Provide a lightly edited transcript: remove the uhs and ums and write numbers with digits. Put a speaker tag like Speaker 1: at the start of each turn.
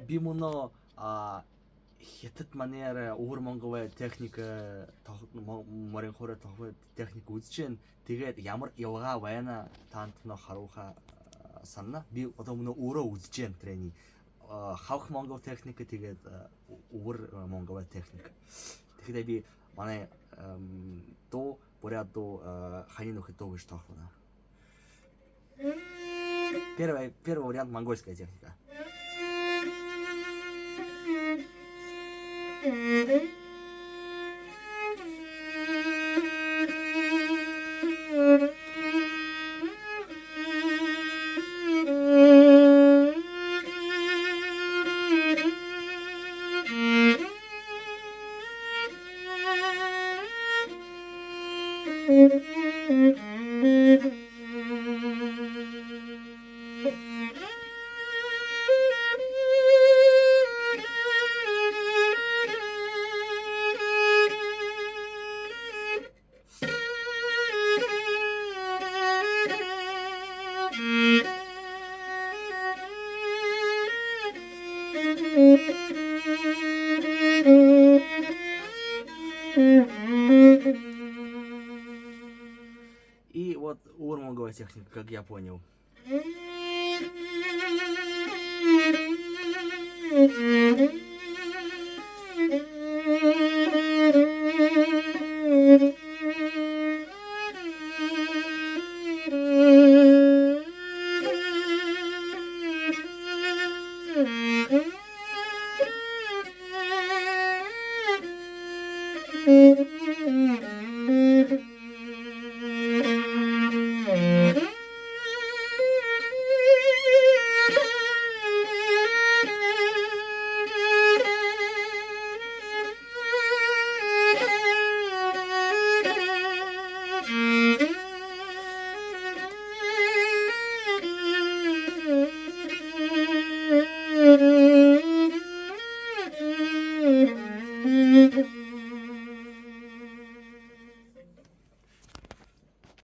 Speaker 1: би мөнөө хятад манер өвөр монговын техник морин хорой техник үзэж जैन. Тэгээд ямар явгаа байна таанд нөө харууха санана. Би одоо мөнөө өөрөө үзэж जैन трени. Хавх монгол техник тэгээд өвөр монговын техник. Тэгэхээр би манай до поряду ханину хитов гэж тоохно. Первый вариант монгольская техника. И вот урмонговая техника, как я понял.